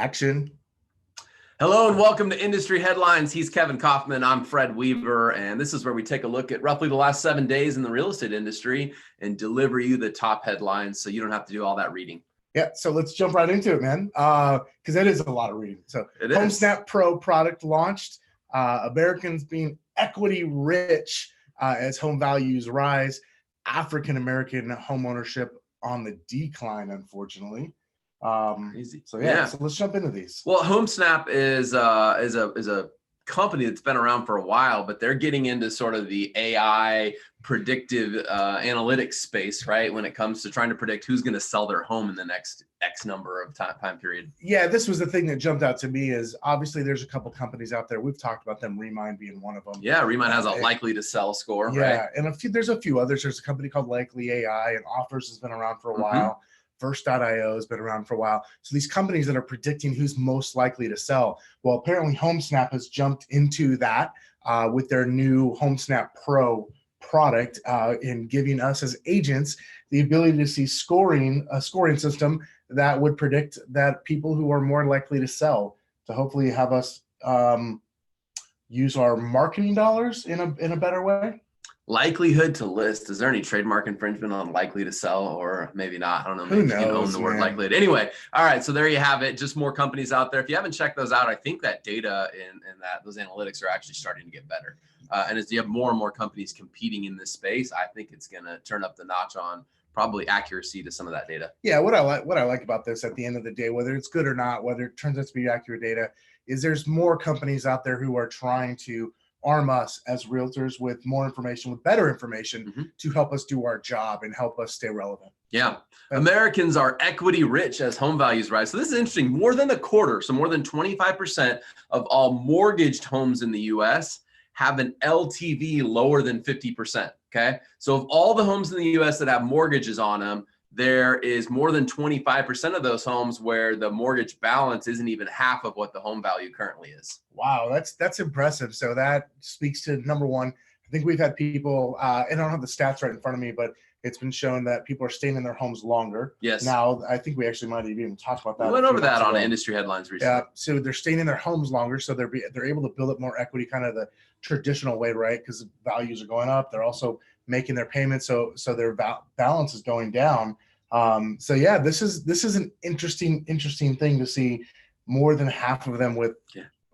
Action. Hello and welcome to Industry Headlines. He's Kevin Kaufman. I'm Fred Weaver, and this is where we take a look at roughly the last 7 days in the real estate industry and deliver you the top headlines so you don't have to do all that reading. Yeah, so let's jump right into it, man, because that is a lot of reading. So HomeSnap Pro product launched. Americans being equity rich as home values rise. African-American home ownership on the decline, unfortunately. Easy. So let's jump into these. Well, HomeSnap is a company that's been around for a while, but they're getting into sort of the AI predictive analytics space, right? When it comes to trying to predict who's going to sell their home in the next X number of time period. Yeah, this was the thing that jumped out to me is obviously there's a couple companies out there. We've talked about them, Remind being one of them. Yeah, Remind has a likely to sell score, yeah, right? And there's a few others. There's a company called Likely AI, and Offers has been around for a while. First.io has been around for a while. So these companies that are predicting who's most likely to sell. Well, apparently HomeSnap has jumped into that with their new HomeSnap Pro product in giving us as agents the ability to see a scoring system that would predict that people who are more likely to sell, to hopefully have us use our marketing dollars in a better way. Likelihood to list. Is there any trademark infringement on likely to sell, or maybe not? I don't know. Who Maybe knows, you can own the word likelihood. Anyway, all right. So there you have it. Just more companies out there. If you haven't checked those out, I think that data and those analytics are actually starting to get better. And as you have more and more companies competing in this space, I think it's going to turn up the notch on probably accuracy to some of that data. Yeah, what I like about this at the end of the day, whether it's good or not, whether it turns out to be accurate data, is there's more companies out there who are trying to arm us as realtors with more information, with better information to help us do our job and help us stay relevant. Yeah. Americans are equity rich as home values rise. So this is interesting. More than a quarter, so more than 25% of all mortgaged homes in the US have an LTV lower than 50%. Okay. So of all the homes in the US that have mortgages on them, there is more than 25% of those homes where the mortgage balance isn't even half of what the home value currently is. Wow, that's impressive. So that speaks to number one. I think we've had people, and I don't have the stats right in front of me, but it's been shown that people are staying in their homes longer. Yes. Now, I think we actually might have even talked about that. We went over that on Industry Headlines recently. Yeah. So they're staying in their homes longer, so they're able to build up more equity, kind of the traditional way, right? Because values are going up. They're also making their payments, so their balance is going down. So yeah, this is an interesting thing to see. More than half of them with,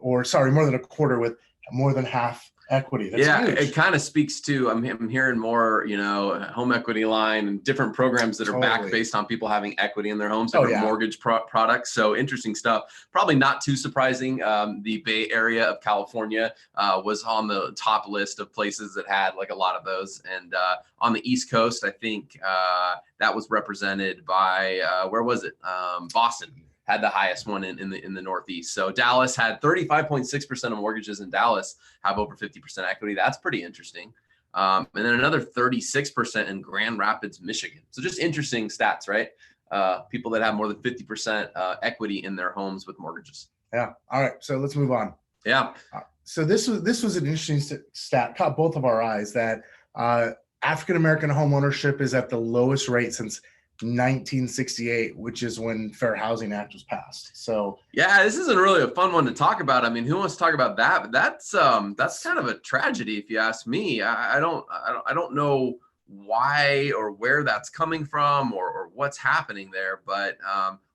more than a quarter with more than half equity. That's huge. It kind of speaks to, I'm hearing more, home equity line and different programs that are backed based on people having equity in their homes, mortgage products. So interesting stuff. Probably not too surprising. The Bay Area of California was on the top list of places that had like a lot of those. And on the East Coast, I think that was represented by, where was it? Boston had the highest one in the Northeast. So Dallas had 35.6% of mortgages in Dallas have over 50% equity. That's pretty interesting. And then another 36% in Grand Rapids, Michigan. So just interesting stats, right? People that have more than 50% equity in their homes with mortgages. Yeah. All right. So let's move on. Yeah. So this was an interesting stat, caught both of our eyes, that African-American home ownership is at the lowest rate since 1968, which is when Fair Housing Act was passed. So yeah, this isn't really a fun one to talk about. I mean, who wants to talk about that? But that's kind of a tragedy, if you ask me. I don't know why or where that's coming from or what's happening there, but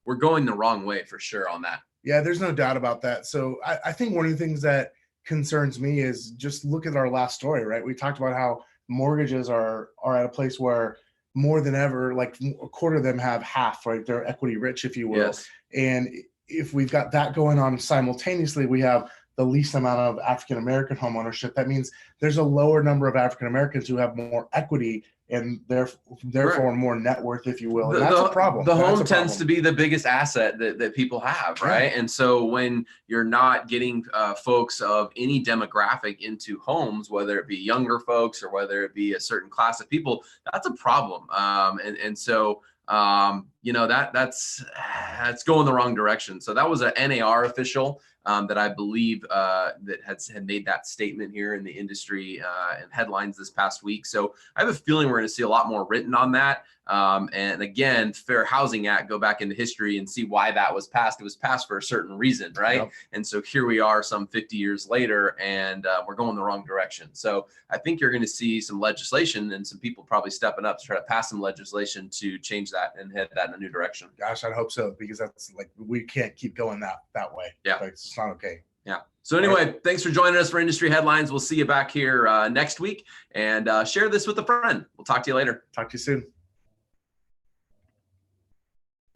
we're going the wrong way for sure on that. Yeah, there's no doubt about that. So I think one of the things that concerns me is just look at our last story, right? We talked about how mortgages are at a place where more than ever, like a quarter of them have half, right? They're equity rich, if you will. Yes. And if we've got that going on simultaneously, we have the least amount of African-American home ownership. That means there's a lower number of African-Americans who have more equity and therefore more net worth, if you will. And that's a problem. The home tends to be the biggest asset that people have, right? Yeah. And so when you're not getting folks of any demographic into homes, whether it be younger folks or whether it be a certain class of people, that's a problem. So that's going the wrong direction. So that was an NAR official that I believe that had made that statement here in the industry and headlines this past week. So I have a feeling we're going to see a lot more written on that. And again, Fair Housing Act, go back into history and see why that was passed. It was passed for a certain reason, right? Yep. And so here we are some 50 years later, and we're going the wrong direction. So I think you're going to see some legislation and some people probably stepping up to try to pass some legislation to change that and head that in a new direction. Gosh, I hope so, because that's like, we can't keep going that way. Yeah. Like, it's not okay. Yeah. So anyway, thanks for joining us for Industry Headlines. We'll see you back here next week, and share this with a friend. We'll talk to you later. Talk to you soon.